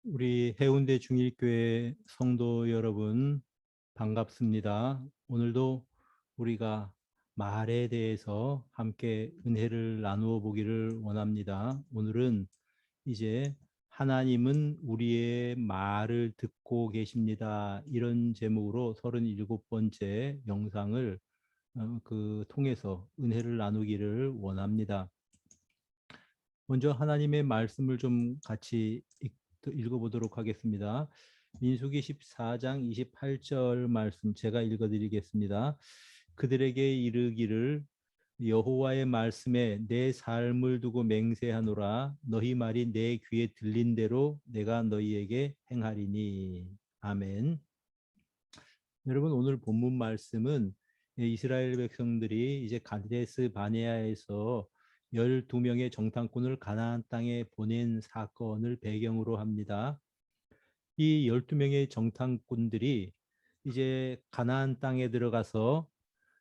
우리 해운대 중일교회 성도 여러분 반갑습니다. 오늘도 우리가 말에 대해서 함께 은혜를 나누어 보기를 원합니다. 오늘은 이제 하나님은 우리의 말을 듣고 계십니다. 이런 제목으로 37번째 영상을 통해서 은혜를 나누기를 원합니다. 먼저 하나님의 말씀을 좀 같이 읽어보도록 하겠습니다. 민수기 14장 28절 말씀 제가 읽어드리겠습니다. 그들에게 이르기를 여호와의 말씀에 내 삶을 두고 맹세하노라. 너희 말이 내 귀에 들린 대로 내가 너희에게 행하리니. 아멘. 여러분, 오늘 본문 말씀은 이스라엘 백성들이 이제 가데스 바네아에서 12명의 정탐꾼을 가나안 땅에 보낸 사건을 배경으로 합니다. 이 12명의 정탐꾼들이 이제 가나안 땅에 들어가서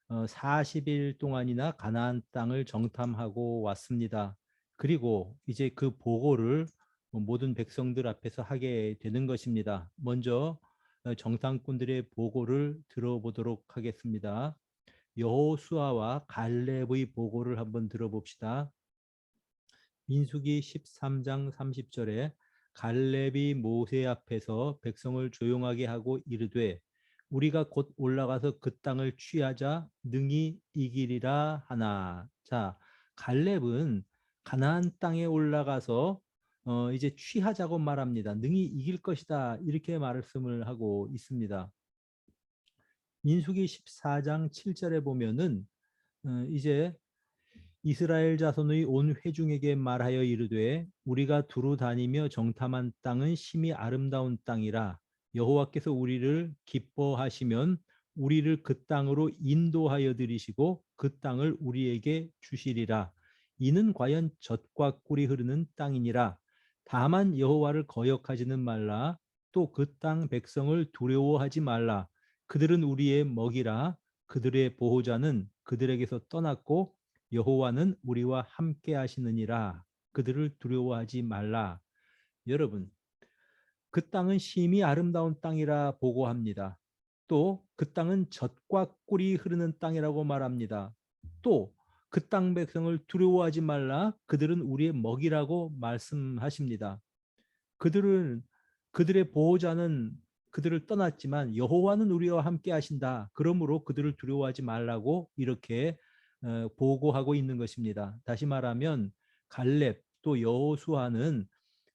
40일 동안이나 가나안 땅을 정탐하고 왔습니다. 그리고 이제 그 보고를 모든 백성들 앞에서 하게 되는 것입니다. 먼저 정탐꾼들의 보고를 들어보도록 하겠습니다. 여호수아와 갈렙의 보고를 한번 들어봅시다. 민수기 13장 30절에 갈렙이 모세 앞에서 백성을 조용하게 하고 이르되 우리가 곧 올라가서 그 땅을 취하자 능히 이기리라 하나. 자, 갈렙은 가나안 땅에 올라가서 이제 취하자고 말합니다. 능히 이길 것이다. 이렇게 말씀을 하고 있습니다. 민수기 14장 7절에 보면은 이제 이스라엘 자손의 온 회중에게 말하여 이르되 우리가 두루 다니며 정탐한 땅은 심히 아름다운 땅이라 여호와께서 우리를 기뻐하시면 우리를 그 땅으로 인도하여 들이시고 그 땅을 우리에게 주시리라. 이는 과연 젖과 꿀이 흐르는 땅이니라. 다만 여호와를 거역하지는 말라. 또 그 땅 백성을 두려워하지 말라. 그들은 우리의 먹이라. 그들의 보호자는 그들에게서 떠났고 여호와는 우리와 함께 하시느니라. 그들을 두려워하지 말라. 여러분, 그 땅은 심히 아름다운 땅이라 보고합니다. 또 그 땅은 젖과 꿀이 흐르는 땅이라고 말합니다. 또 그 땅 백성을 두려워하지 말라. 그들은 우리의 먹이라고 말씀하십니다. 그들은 그들의 보호자는 그들을 떠났지만 여호와는 우리와 함께 하신다. 그러므로 그들을 두려워하지 말라고 이렇게 보고하고 있는 것입니다. 다시 말하면 갈렙 또 여호수아는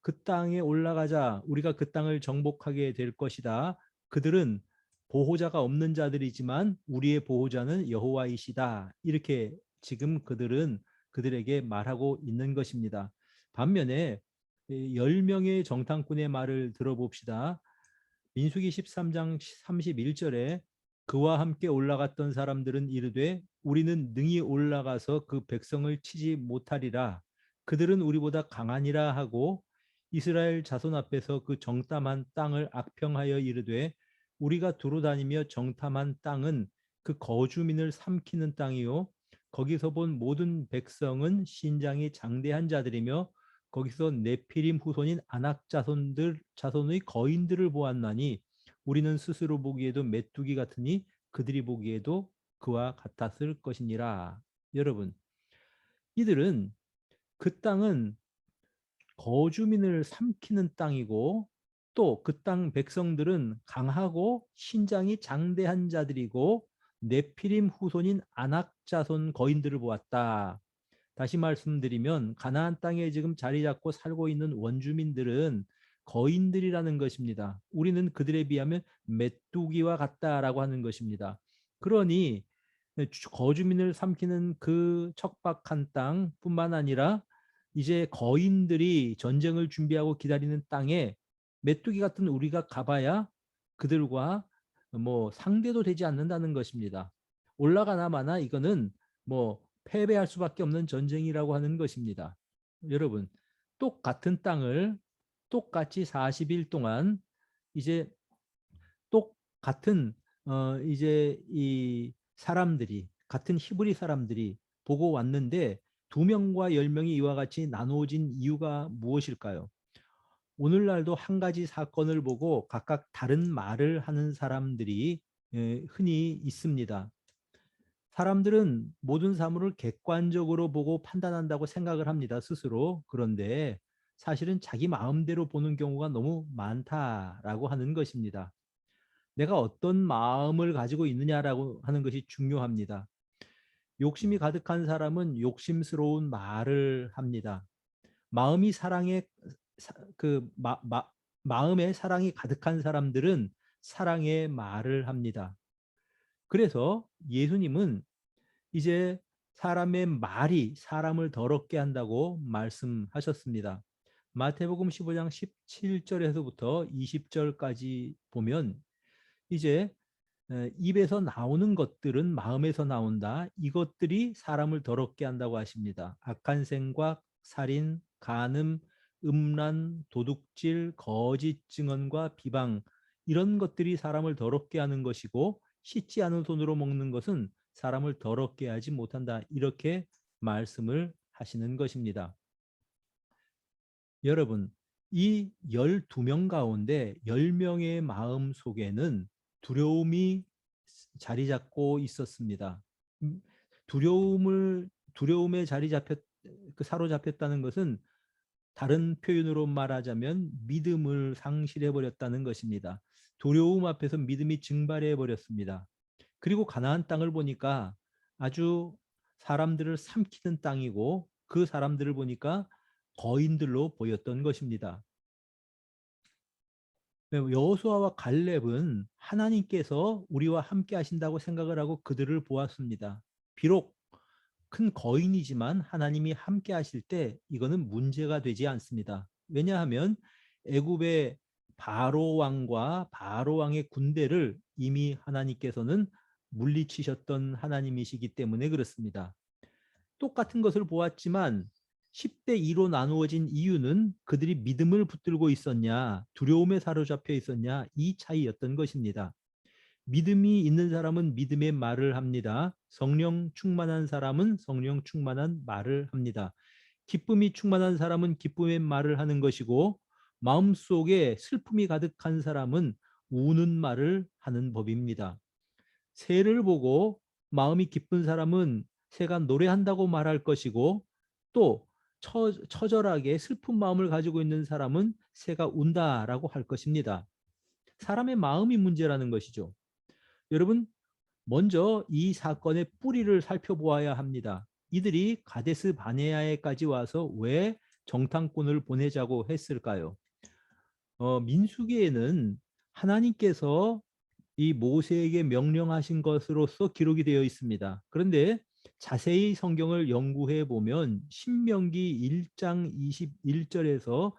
그 땅에 올라가자 우리가 그 땅을 정복하게 될 것이다. 그들은 보호자가 없는 자들이지만 우리의 보호자는 여호와이시다. 이렇게 지금 그들은 그들에게 말하고 있는 것입니다. 반면에 10명의 정탐꾼의 말을 들어봅시다. 민수기 13장 31절에 그와 함께 올라갔던 사람들은 이르되 우리는 능히 올라가서 그 백성을 치지 못하리라. 그들은 우리보다 강하니라 하고 이스라엘 자손 앞에서 그 정탐한 땅을 악평하여 이르되 우리가 두루 다니며 정탐한 땅은 그 거주민을 삼키는 땅이요 거기서 본 모든 백성은 신장이 장대한 자들이며 거기서 네피림 후손인 아낙 자손의 거인들을 보았나니 우리는 스스로 보기에도 메뚜기 같으니 그들이 보기에도 그와 같았을 것이니라. 여러분, 이들은 그 땅은 거주민을 삼키는 땅이고 또 그 땅 백성들은 강하고 신장이 장대한 자들이고 네피림 후손인 아낙 자손 거인들을 보았다. 다시 말씀드리면 가나안 땅에 지금 자리 잡고 살고 있는 원주민들은 거인들이라는 것입니다. 우리는 그들에 비하면 메뚜기와 같다라고 하는 것입니다. 그러니 거주민을 삼키는 그 척박한 땅뿐만 아니라 이제 거인들이 전쟁을 준비하고 기다리는 땅에 메뚜기 같은 우리가 가봐야 그들과 뭐 상대도 되지 않는다는 것입니다. 올라가나 마나 이거는 뭐 패배할 수밖에 없는 전쟁이라고 하는 것입니다. 여러분, 똑같은 땅을 똑같이 40일 동안 이제 똑같은 이제 이 사람들이 같은 히브리 사람들이 보고 왔는데 2명과 10명이 이와 같이 나누어진 이유가 무엇일까요? 오늘날도 한 가지 사건을 보고 각각 다른 말을 하는 사람들이 흔히 있습니다. 사람들은 모든 사물을 객관적으로 보고 판단한다고 생각을 합니다, 스스로. 그런데 사실은 자기 마음대로 보는 경우가 너무 많다라고 하는 것입니다. 내가 어떤 마음을 가지고 있느냐라고 하는 것이 중요합니다. 욕심이 가득한 사람은 욕심스러운 말을 합니다. 마음이 사랑에 그 마음에 사랑이 가득한 사람들은 사랑의 말을 합니다. 그래서 예수님은 이제 사람의 말이 사람을 더럽게 한다고 말씀하셨습니다. 마태복음 15장 17절에서부터 20절까지 보면 이제 입에서 나오는 것들은 마음에서 나온다. 이것들이 사람을 더럽게 한다고 하십니다. 악한 생각, 살인, 간음, 음란, 도둑질, 거짓 증언과 비방 이런 것들이 사람을 더럽게 하는 것이고 씻지 않은 손으로 먹는 것은 사람을 더럽게 하지 못한다. 이렇게 말씀을 하시는 것입니다. 여러분, 이 12명 가운데 10명의 마음 속에는 두려움이 자리 잡고 있었습니다. 두려움에 사로잡혔다는 것은 다른 표현으로 말하자면 믿음을 상실해 버렸다는 것입니다. 두려움 앞에서 믿음이 증발해 버렸습니다. 그리고 가나안 땅을 보니까 아주 사람들을 삼키는 땅이고 그 사람들을 보니까 거인들로 보였던 것입니다. 여호수아와 갈렙은 하나님께서 우리와 함께 하신다고 생각을 하고 그들을 보았습니다. 비록 큰 거인이지만 하나님이 함께 하실 때 이거는 문제가 되지 않습니다. 왜냐하면 애굽의 바로 왕과 바로 왕의 군대를 이미 하나님께서는 물리치셨던 하나님이시기 때문에 그렇습니다. 똑같은 것을 보았지만 10대 2로 나누어진 이유는 그들이 믿음을 붙들고 있었냐, 두려움에 사로잡혀 있었냐, 이 차이였던 것입니다. 믿음이 있는 사람은 믿음의 말을 합니다. 성령 충만한 사람은 성령 충만한 말을 합니다. 기쁨이 충만한 사람은 기쁨의 말을 하는 것이고 마음속에 슬픔이 가득한 사람은 우는 말을 하는 법입니다. 새를 보고 마음이 기쁜 사람은 새가 노래한다고 말할 것이고 또 처절하게 슬픈 마음을 가지고 있는 사람은 새가 운다라고 할 것입니다. 사람의 마음이 문제라는 것이죠. 여러분, 먼저 이 사건의 뿌리를 살펴보아야 합니다. 이들이 가데스 바네아에까지 와서 왜 정탐꾼을 보내자고 했을까요? 민수기에는 하나님께서 이 모세에게 명령하신 것으로서 기록이 되어 있습니다. 그런데 자세히 성경을 연구해 보면 신명기 1장 21절에서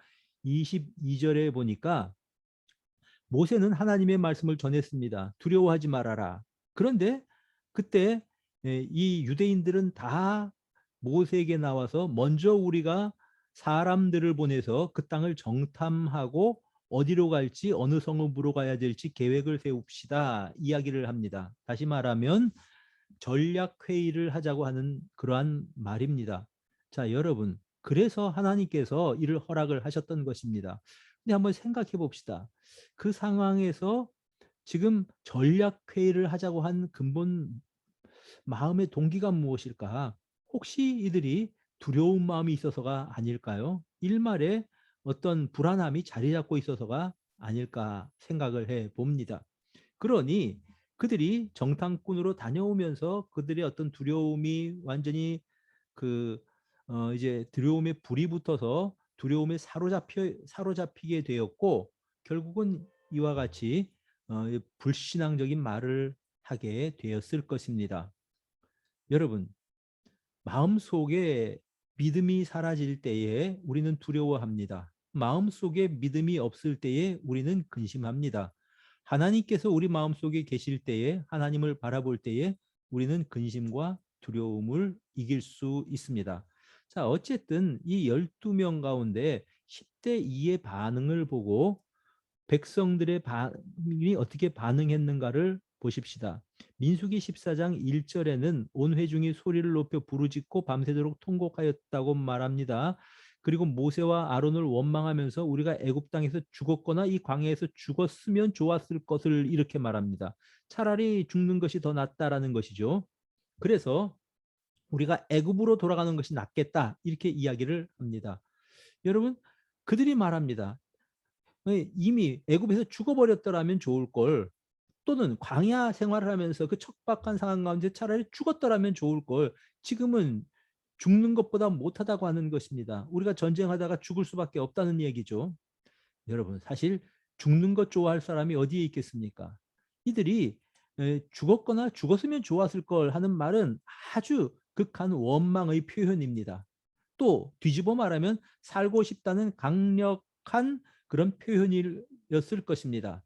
22절에 보니까 모세는 하나님의 말씀을 전했습니다. 두려워하지 말아라. 그런데 그때 이 유대인들은 다 모세에게 나와서 먼저 우리가 사람들을 보내서 그 땅을 정탐하고 어디로 갈지 어느 성읍으로 가야 될지 계획을 세웁시다 이야기를 합니다. 다시 말하면 전략 회의를 하자고 하는 그러한 말입니다. 자, 여러분, 그래서 하나님께서 이를 허락을 하셨던 것입니다. 근데 한번 생각해 봅시다. 그 상황에서 지금 전략 회의를 하자고 한 근본 마음의 동기가 무엇일까? 혹시 이들이 두려운 마음이 있어서가 아닐까요? 일말에 어떤 불안함이 자리 잡고 있어서가 아닐까 생각을 해 봅니다. 그러니 그들이 정탐꾼으로 다녀오면서 그들의 어떤 두려움이 완전히 그 이제 두려움에 불이 붙어서 두려움에 사로잡히게 되었고 결국은 이와 같이 불신앙적인 말을 하게 되었을 것입니다. 여러분, 마음속에 믿음이 사라질 때에 우리는 두려워합니다. 마음속에 믿음이 없을 때에 우리는 근심합니다. 하나님께서 우리 마음속에 계실 때에 하나님을 바라볼 때에 우리는 근심과 두려움을 이길 수 있습니다. 자, 어쨌든 이 12명 가운데 10대 2의 반응을 보고 백성들의 반응이 어떻게 반응했는가를 보십시다. 민수기 14장 1절에는 온 회중이 소리를 높여 부르짖고 밤새도록 통곡하였다고 말합니다. 그리고 모세와 아론을 원망하면서 우리가 애굽 땅에서 죽었거나 이 광야에서 죽었으면 좋았을 것을 이렇게 말합니다. 차라리 죽는 것이 더 낫다라는 것이죠. 그래서 우리가 애굽으로 돌아가는 것이 낫겠다 이렇게 이야기를 합니다. 여러분, 그들이 말합니다. 이미 애굽에서 죽어버렸더라면 좋을 걸, 또는 광야 생활을 하면서 그 척박한 상황 가운데 차라리 죽었더라면 좋을 걸, 지금은 죽는 것보다 못하다고 하는 것입니다. 우리가 전쟁하다가 죽을 수밖에 없다는 얘기죠. 여러분, 사실 죽는 것 좋아할 사람이 어디에 있겠습니까? 이들이 죽었거나 죽었으면 좋았을 걸 하는 말은 아주 극한 원망의 표현입니다. 또 뒤집어 말하면 살고 싶다는 강력한 그런 표현이었을 것입니다.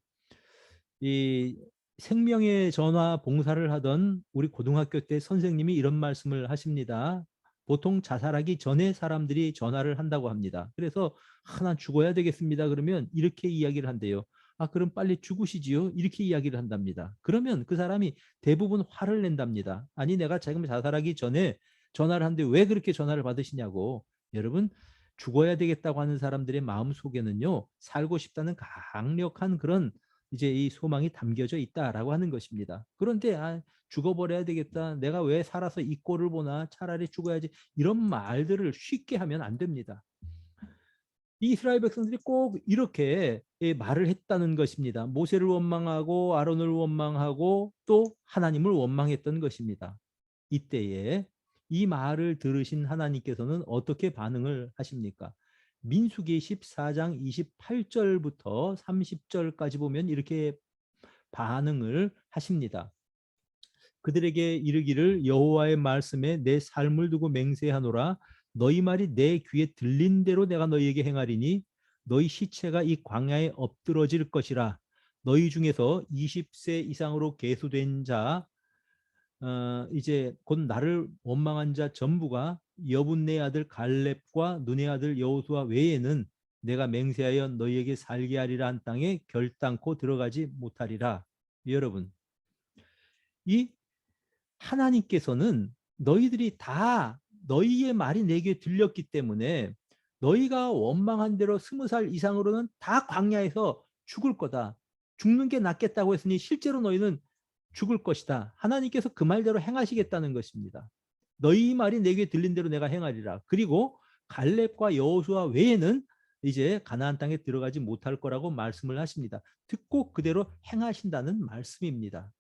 이 생명의 전화 봉사를 하던 우리 고등학교 때 선생님이 이런 말씀을 하십니다. 보통 자살하기 전에 사람들이 전화를 한다고 합니다. 그래서 난 죽어야 되겠습니다. 그러면 이렇게 이야기를 한대요. 그럼 빨리 죽으시지요. 이렇게 이야기를 한답니다. 그러면 그 사람이 대부분 화를 낸답니다. 아니, 내가 지금 자살하기 전에 전화를 하는데 왜 그렇게 전화를 받으시냐고. 여러분, 죽어야 되겠다고 하는 사람들의 마음 속에는요, 살고 싶다는 강력한 그런 이제 이 소망이 담겨져 있다라고 하는 것입니다. 그런데 죽어버려야 되겠다. 내가 왜 살아서 이 꼴을 보나. 차라리 죽어야지. 이런 말들을 쉽게 하면 안 됩니다. 이 이스라엘 백성들이 꼭 이렇게 말을 했다는 것입니다. 모세를 원망하고 아론을 원망하고 또 하나님을 원망했던 것입니다. 이때에 이 말을 들으신 하나님께서는 어떻게 반응을 하십니까? 민수기 14장 28절부터 30절까지 보면 이렇게 반응을 하십니다. 그들에게 이르기를 여호와의 말씀에 내 삶을 두고 맹세하노라. 너희 말이 내 귀에 들린 대로 내가 너희에게 행하리니 너희 시체가 이 광야에 엎드러질 것이라. 너희 중에서 20세 이상으로 계수된 자, 이제 곧 나를 원망한 자 전부가 여분네 아들 갈렙과 눈의 아들 여호수아 외에는 내가 맹세하여 너희에게 살게 하리라 한 땅에 결단코 들어가지 못하리라. 여러분, 이 하나님께서는 너희들이 다 너희의 말이 내게 들렸기 때문에 너희가 원망한 대로 20살 이상으로는 다 광야에서 죽을 거다. 죽는 게 낫겠다고 했으니 실제로 너희는 죽을 것이다. 하나님께서 그 말대로 행하시겠다는 것입니다. 너희 말이 내게 들린 대로 내가 행하리라. 그리고 갈렙과 여호수아 외에는 이제 가나안 땅에 들어가지 못할 거라고 말씀을 하십니다. 듣고 그대로 행하신다는 말씀입니다.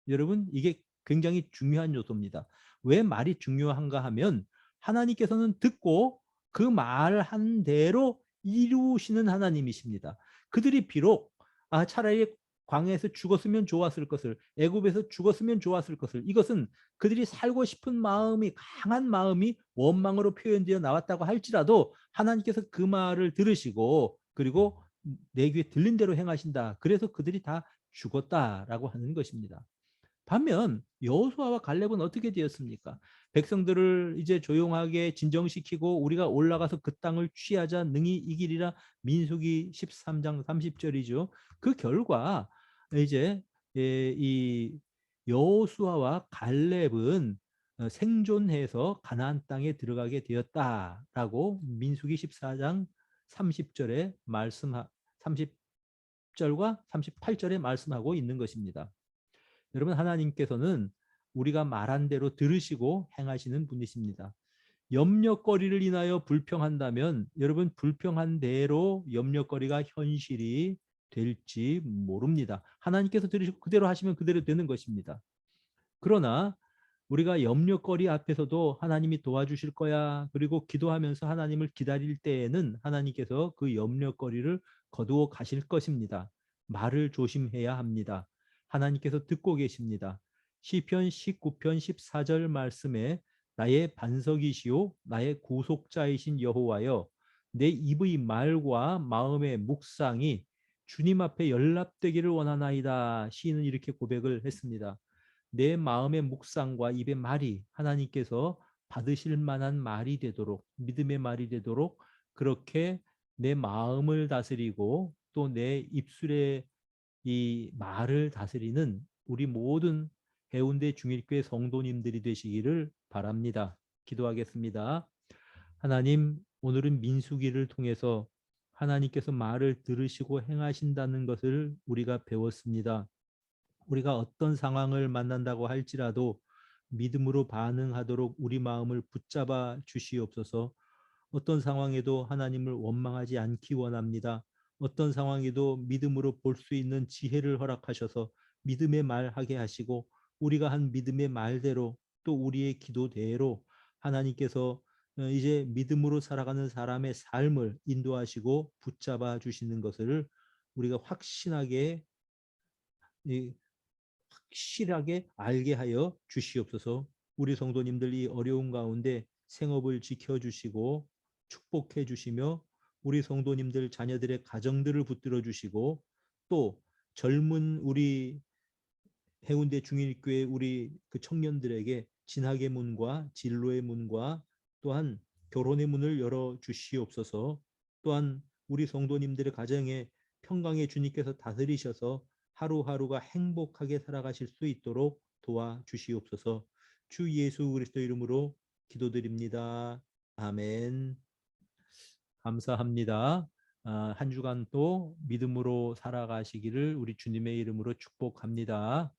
여러분, 이게 굉장히 중요한 요소입니다. 왜 말이 중요한가 하면 하나님께서는 듣고 그 말한 대로 이루시는 하나님이십니다. 그들이 비록 차라리 광야에서 죽었으면 좋았을 것을, 애굽에서 죽었으면 좋았을 것을, 이것은 그들이 살고 싶은 마음이, 강한 마음이 원망으로 표현되어 나왔다고 할지라도 하나님께서 그 말을 들으시고 그리고 내 귀에 들린 대로 행하신다. 그래서 그들이 다 죽었다라고 하는 것입니다. 반면 여호수아와 갈렙은 어떻게 되었습니까? 백성들을 이제 조용하게 진정시키고 우리가 올라가서 그 땅을 취하자 능히 이기리라. 민수기 13장 30절이죠. 그 결과 이제 이 여호수아와 갈렙은 생존해서 가나안 땅에 들어가게 되었다라고 민수기 14장 30절에 30절과 38절에 말씀하고 있는 것입니다. 여러분, 하나님께서는 우리가 말한 대로 들으시고 행하시는 분이십니다. 염려거리를 인하여 불평한다면 여러분, 불평한 대로 염려거리가 현실이 될지 모릅니다. 하나님께서 들으시고 그대로 하시면 그대로 되는 것입니다. 그러나 우리가 염려거리 앞에서도 하나님이 도와주실 거야, 그리고 기도하면서 하나님을 기다릴 때에는 하나님께서 그 염려거리를 거두어 가실 것입니다. 말을 조심해야 합니다. 하나님께서 듣고 계십니다. 시편 19편 14절 말씀에 나의 반석이시오 나의 구속자이신 여호와여, 내 입의 말과 마음의 묵상이 주님 앞에 연락되기를 원하나이다. 시인은 이렇게 고백을 했습니다. 내 마음의 묵상과 입의 말이 하나님께서 받으실 만한 말이 되도록, 믿음의 말이 되도록 그렇게 내 마음을 다스리고 또 내 입술의 이 말을 다스리는 우리 모든 해운대 중일교회 성도님들이 되시기를 바랍니다. 기도하겠습니다. 하나님, 오늘은 민수기를 통해서 하나님께서 말을 들으시고 행하신다는 것을 우리가 배웠습니다. 우리가 어떤 상황을 만난다고 할지라도 믿음으로 반응하도록 우리 마음을 붙잡아 주시옵소서. 어떤 상황에도 하나님을 원망하지 않기 원합니다. 어떤 상황에도 믿음으로 볼 수 있는 지혜를 허락하셔서 믿음의 말하게 하시고 우리가 한 믿음의 말대로 또 우리의 기도대로 하나님께서 이제 믿음으로 살아가는 사람의 삶을 인도하시고 붙잡아 주시는 것을 우리가 확실하게 알게 하여 주시옵소서. 우리 성도님들 이 어려운 가운데 생업을 지켜주시고 축복해 주시며 우리 성도님들 자녀들의 가정들을 붙들어 주시고 또 젊은 우리 해운대 중일교회 우리 그 청년들에게 진학의 문과 진로의 문과 또한 결혼의 문을 열어 주시옵소서. 또한 우리 성도님들의 가정에 평강의 주님께서 다스리셔서 하루하루가 행복하게 살아가실 수 있도록 도와주시옵소서. 주 예수 그리스도 이름으로 기도드립니다. 아멘. 감사합니다. 한 주간 또 믿음으로 살아가시기를 우리 주님의 이름으로 축복합니다.